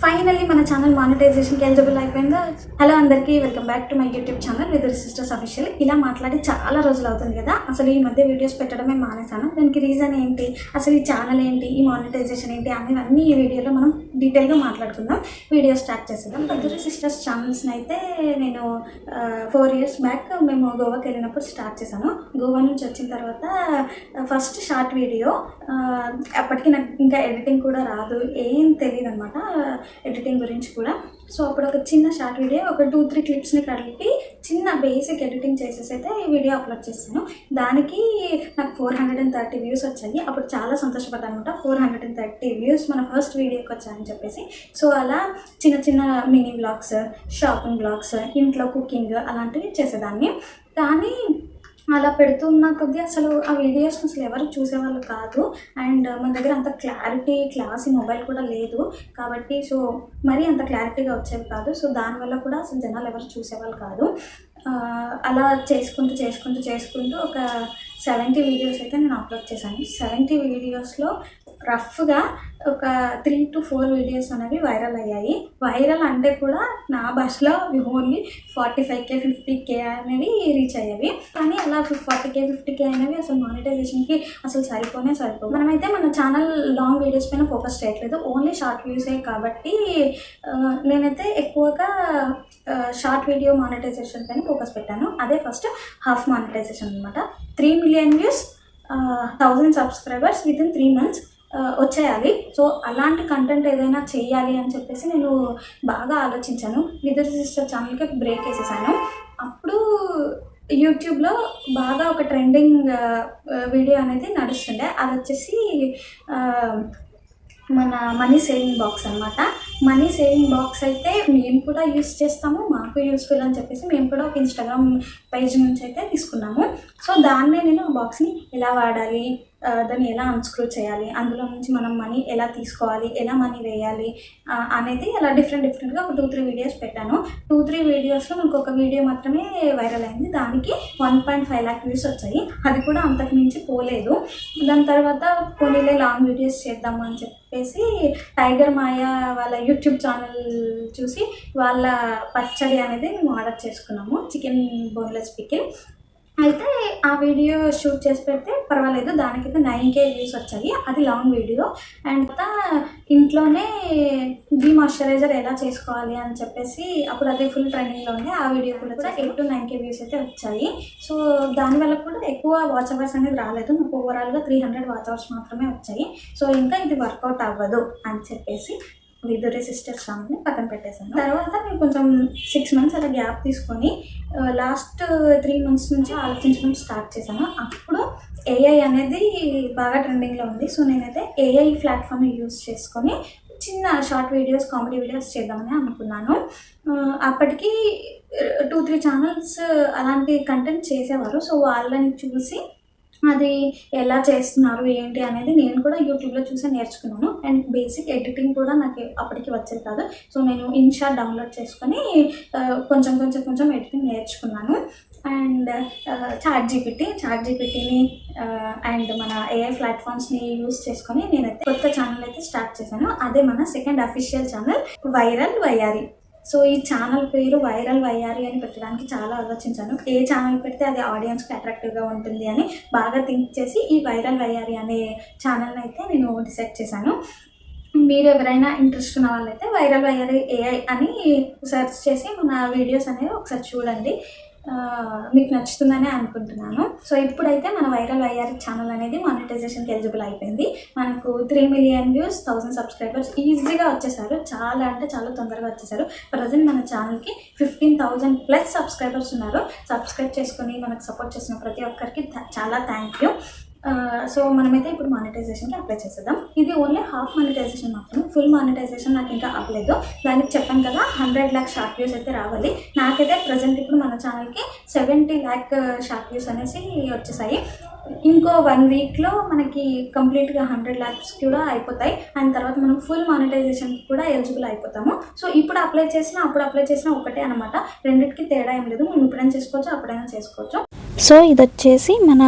Finally మన channel మానిటైజేషన్కి eligible అయిపోయిందా. హలో అందరికీ, welcome back to my YouTube channel whether sisters official. ఇలా మాట్లాడి చాలా రోజులు అవుతుంది కదా. అసలు ఈ మధ్య వీడియోస్ పెట్టడమే మానేశాను. దానికి రీజన్ ఏంటి, అసలు ఈ ఛానల్ ఏంటి, ఈ మానిటైజేషన్ ఏంటి అనేవన్నీ ఈ వీడియోలో మనం డీటెయిల్గా మాట్లాడుకుందాం. వీడియో స్టార్ట్ చేసేద్దాం. విదర్ సిస్టర్స్ ఛానల్స్ని అయితే నేను 4 years బ్యాక్ మేము గోవాకి వెళ్ళినప్పుడు స్టార్ట్ చేశాను. గోవా నుంచి వచ్చిన తర్వాత ఫస్ట్ షార్ట్ వీడియో, అప్పటికి నాకు ఇంకా ఎడిటింగ్ కూడా రాదు, ఏం తెలియదు అనమాట ఎడిటింగ్ గురించి కూడా. సో అప్పుడు ఒక చిన్న షార్ట్ వీడియో, ఒక 2-3 క్లిప్స్ని కలిపి చిన్న బేసిక్ ఎడిటింగ్ చేసేసి అయితే ఈ వీడియో అప్లోడ్ చేస్తాను. దానికి నాకు 430 వ్యూస్ వచ్చాయి. అప్పుడు చాలా సంతోషపడ్డాను అనమాట. 430 వ్యూస్ మన ఫస్ట్ వీడియోకి వచ్చాయని చెప్పేసి. సో అలా చిన్న చిన్న మినీ బ్లాగ్స్, షాపింగ్ బ్లాగ్స్, ఇంట్లో కుకింగ్ అలాంటివి చేసేదాన్ని. కానీ అలా పెడుతున్న కొద్దీ అసలు ఆ వీడియోస్ని అసలు ఎవరు చూసేవాళ్ళు కాదు. అండ్ మన దగ్గర అంత క్లాసీ మొబైల్ కూడా లేదు కాబట్టి సో మరీ అంత క్లారిటీగా వచ్చేవి కాదు. సో దానివల్ల కూడా అసలు జనాలు ఎవరు చూసేవాళ్ళు కాదు. అలా చేసుకుంటూ ఒక 70 వీడియోస్ అయితే నేను అప్లోడ్ చేశాను. 70 వీడియోస్లో రఫ్గా ఒక 3 to 4 వీడియోస్ అనేవి వైరల్ అయ్యాయి. వైరల్ అంటే కూడా నా భాషలో ఓన్లీ 45K 50K అనేవి రీచ్ అయ్యేవి. కానీ అలా 40K 50K అనేవి అసలు మానిటైజేషన్కి అసలు సరిపోవు. మనమైతే మన ఛానల్ లాంగ్ వీడియోస్ పైన ఫోకస్ చేయట్లేదు, ఓన్లీ షార్ట్ వ్యూసే. కాబట్టి నేనైతే ఎక్కువగా షార్ట్ వీడియో మానిటైజేషన్ పైన ఫోకస్ పెట్టాను. అదే ఫస్ట్ హాఫ్ మానిటైజేషన్ అనమాట. 3 million views, 1000 subscribers within 3 months వచ్చేయాలి. సో అలాంటి కంటెంట్ ఏదైనా చేయాలి అని చెప్పేసి నేను బాగా ఆలోచించాను. విదర్ సిస్టర్ ఛానల్కి బ్రేక్ వేసేసాను. అప్పుడు యూట్యూబ్లో బాగా ఒక ట్రెండింగ్ వీడియో అనేది నడుస్తుండే. అది వచ్చేసి మన మనీ సేవింగ్ బాక్స్ అనమాట. మనీ సేవింగ్ బాక్స్ అయితే మేము కూడా యూస్ చేస్తాము, మాకు యూస్ఫుల్ అని చెప్పేసి మేము కూడా ఒక ఇన్స్టాగ్రామ్ పేజ్ నుంచి అయితే తీసుకున్నాము. సో దాన్నే నేను ఆ బాక్స్ని ఎలా వాడాలి, దాన్ని ఎలా అన్స్క్రూ చేయాలి, అందులో నుంచి మనం మనీ ఎలా తీసుకోవాలి, ఎలా మనీ వేయాలి అనేది అలా డిఫరెంట్గా ఒక 2-3 వీడియోస్ పెట్టాను. 2-3 వీడియోస్లో మనకు ఒక వీడియో మాత్రమే వైరల్ అయింది. దానికి 1.5 lakh వ్యూస్ వచ్చాయి. అది కూడా అంతకు మించి పోలేదు. దాని తర్వాత పోనీలే లాంగ్ వీడియోస్ చేద్దాము అని చెప్పేసి టైగర్ మాయా వాళ్ళ యూట్యూబ్ ఛానల్ చూసి వాళ్ళ పచ్చడి అనేది మేము ఆర్డర్ చేసుకున్నాము, చికెన్ బోన్లెస్ పికిల్. అయితే ఆ వీడియో షూట్ చేసి పెడితే పర్వాలేదు, దానికైతే 9K వ్యూస్ వచ్చాయి. అది లాంగ్ వీడియో. అండ్ ఇంట్లోనే డీ మాయిశ్చరైజర్ ఎలా చేసుకోవాలి అని చెప్పేసి అప్పుడు అది ఫుల్ ట్రెండింగ్లో ఉంది. ఆ వీడియో కూడా 8 to 9K వ్యూస్ అయితే వచ్చాయి. సో దానివల్ల కూడా ఎక్కువ వాచ్ అవర్స్ అనేది రాలేదు. నాకు ఓవరాల్గా 300 వాచ్ అవర్స్ మాత్రమే వచ్చాయి. సో ఇంకా ఇది వర్కౌట్ అవ్వదు అని చెప్పేసి విదర్ సిస్టర్స్ ఛానల్ని పక్కన పెట్టేశాను. తర్వాత నేను కొంచెం 6 months అలా గ్యాప్ తీసుకొని లాస్ట్ 3 months నుంచి ఆలోచించడం స్టార్ట్ చేశాను. అప్పుడు AI అనేది బాగా ట్రెండింగ్లో ఉంది. సో నేనైతే AI ప్లాట్ఫామ్ని యూజ్ చేసుకొని చిన్న షార్ట్ వీడియోస్, కామెడీ వీడియోస్ చేద్దామని అనుకున్నాను. అప్పటికి 2-3 ఛానల్స్ అలాంటి కంటెంట్ చేసేవారు. సో వాళ్ళని చూసి అది ఎలా చేస్తున్నారు ఏంటి అనేది నేను కూడా యూట్యూబ్లో చూసి నేర్చుకున్నాను. అండ్ బేసిక్ ఎడిటింగ్ కూడా నాకు అప్పటికి వచ్చేది కాదు. సో నేను ఇన్షాట్ డౌన్లోడ్ చేసుకొని కొంచెం ఎడిటింగ్ నేర్చుకున్నాను. అండ్ చాట్ జీపీటీని అండ్ మన AI ప్లాట్ఫామ్స్ని యూజ్ చేసుకొని నేనైతే కొత్త ఛానల్ అయితే స్టార్ట్ చేశాను. అదే మన సెకండ్ అఫీషియల్ ఛానల్ వైరల్ వయ్యారి. సో ఈ ఛానల్ పేరు వైరల్ వయ్యారి అని పెట్టడానికి చాలా ఆలోచించాను. ఏ ఛానల్ పెడితే అది ఆడియన్స్కి అట్రాక్టివ్గా ఉంటుంది అని బాగా థింక్ చేసి ఈ వైరల్ వయ్యారి అనే ఛానల్ని అయితే నేను డిసైడ్ చేశాను. మీరు ఎవరైనా ఇంట్రెస్ట్ ఉన్న వాళ్ళైతే వైరల్ వయ్యారి AI అని సెర్చ్ చేసి మన వీడియోస్ అనేవి ఒకసారి చూడండి, మీకు నచ్చుతుందని అనుకుంటున్నాను. సో ఇప్పుడైతే మన వైరల్ వయ్యారి ఛానల్ అనేది మానిటైజేషన్కి ఎలిజిబుల్ అయిపోయింది. మనకు 3 million వ్యూస్, 1000 సబ్స్క్రైబర్స్ ఈజీగా వచ్చేసారు. చాలా అంటే చాలా తొందరగా వచ్చేసారు. ప్రజెంట్ మన ఛానల్కి 15,000+ సబ్స్క్రైబర్స్ ఉన్నారు. సబ్స్క్రైబ్ చేసుకొని మనకు సపోర్ట్ చేసిన ప్రతి ఒక్కరికి చాలా థ్యాంక్ యూ. సో మనమైతే ఇప్పుడు మానిటైజేషన్కి అప్లై చేసేద్దాం. ఇది ఓన్లీ హాఫ్ మానిటైజేషన్ మాత్రమే, ఫుల్ మానిటైజేషన్ నాకు ఇంకా అవ్వలేదు. దానికి చెప్పాను కదా 100 lakh షార్ట్ వ్యూస్ అయితే రావాలి. నాకైతే ప్రజెంట్ ఇప్పుడు మన ఛానల్కి 70 lakh షార్ట్ వ్యూస్ అనేసి వచ్చేసాయి. ఇంకో 1 weekలో మనకి కంప్లీట్గా 100 lakhs కూడా అయిపోతాయి. అండ్ తర్వాత మనం ఫుల్ మానిటైజేషన్కి కూడా ఎలిజిబుల్ అయిపోతాము. సో ఇప్పుడు అప్లై చేసినా అప్పుడు అప్లై చేసినా ఒకటే అనమాట, రెండింటికి తేడా ఏం లేదు. మనం ఇప్పుడైనా చేసుకోవచ్చు, అప్పుడైనా చేసుకోవచ్చు. సో ఇది వచ్చేసి మన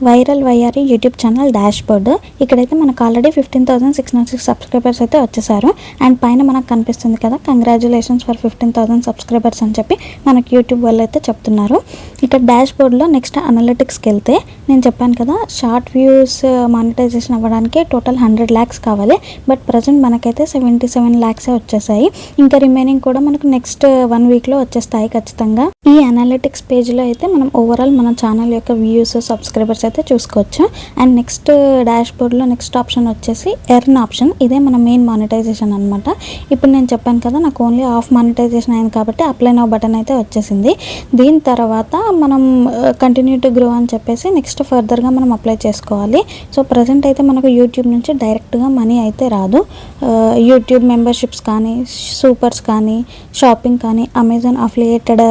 viral YRE YouTube channel dashboard. ఇక్కడైతే మనకు ఆల్రెడీ 15,606 సబ్స్క్రైబర్స్ అయితే వచ్చేసారు. అండ్ పైన మనకు కనిపిస్తుంది కదా, కంగ్రాచులేషన్స్ ఫర్ 15,000 సబ్స్క్రైబర్స్ అని చెప్పి మనకి యూట్యూబ్ వాళ్ళు అయితే చెప్తున్నారు. ఇక్కడ డాష్ బోర్డ్లో నెక్స్ట్ అనలిటిక్స్కి వెళ్తే నేను చెప్పాను కదా, షార్ట్ వ్యూస్ మానిటైజేషన్ అవ్వడానికి టోటల్ 100 lakhs కావాలి. బట్ ప్రజెంట్ మనకైతే 77 lakhs వచ్చేసాయి. ఇంకా రిమైనింగ్ కూడా మనకు నెక్స్ట్ 1 weekలో వచ్చేస్తాయి ఖచ్చితంగా. ఈ అనలిటిక్స్ పేజ్లో అయితే మనం ఓవరాల్ మన ఛానల్ యొక్క వ్యూస్, సబ్స్క్రైబర్స్ అయితే చూసుకోవచ్చు. అండ్ నెక్స్ట్ డాష్ బోర్డ్లో నెక్స్ట్ ఆప్షన్ వచ్చేసి ఎర్న్ ఆప్షన్. ఇదే మన మెయిన్ మానిటైజేషన్ అనమాట. ఇప్పుడు నేను చెప్పాను కదా, నాకు ఓన్లీ హాఫ్ మానిటైజేషన్ అయింది కాబట్టి అప్లై నౌ బటన్ అయితే వచ్చేసింది. దీని తర్వాత మనం కంటిన్యూ టు గ్రో అని చెప్పేసి నెక్స్ట్ ఫర్దర్గా మనం అప్లై చేసుకోవాలి. సో ప్రజెంట్ అయితే మనకు యూట్యూబ్ నుంచి డైరెక్ట్గా మనీ అయితే రాదు. యూట్యూబ్ మెంబర్షిప్స్ కానీ, సూపర్స్ కానీ, షాపింగ్ కానీ, అమెజాన్ అఫిలియేటెడ్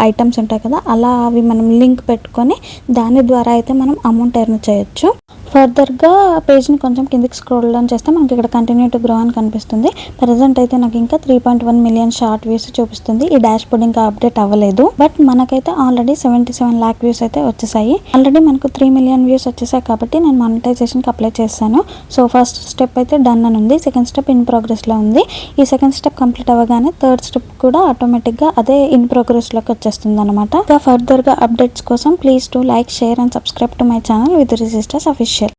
ఐటమ్స్ ఉంటాయి కదా, అలా అవి మనం లింక్ పెట్టుకొని దాని ద్వారా అయితే మనం అమౌంట్ ఎర్న్ చేయొచ్చు. ఫర్దర్గా పేజ్ని కొంచెం కిందికి స్క్రోల్ డౌన్ చేస్తే మనకి ఇక్కడ కంటిన్యూ టు గ్రో అని కనిపిస్తుంది. ప్రజెంట్ అయితే నాకు ఇంకా 3.1 million షార్ట్ వ్యూస్ చూపిస్తుంది. ఈ డాష్ బోర్డ్ ఇంకా అప్డేట్ అవ్వలేదు. బట్ మనకైతే ఆల్రెడీ 77 lakh వ్యూస్ అయితే వచ్చేసాయి. ఆల్రెడీ మనకు 3 million వ్యూస్ వచ్చేసాయి కాబట్టి నేను మానిటైజేషన్కి అప్లై చేశాను. సో ఫస్ట్ స్టెప్ అయితే డన్ అని ఉంది. సెకండ్ స్టెప్ ఇన్ ప్రోగ్రెస్లో ఉంది. ఈ సెకండ్ స్టెప్ కంప్లీట్ అవ్వగానే థర్డ్ స్టెప్ కూడా ఆటోమేటిక్గా అదే ఇన్ ప్రోగ్రెస్లోకి వచ్చేస్తుంది అనమాట. ఇంకా ఫర్దర్గా అప్డేట్స్ కోసం please to like, share and subscribe to my channel with registers official.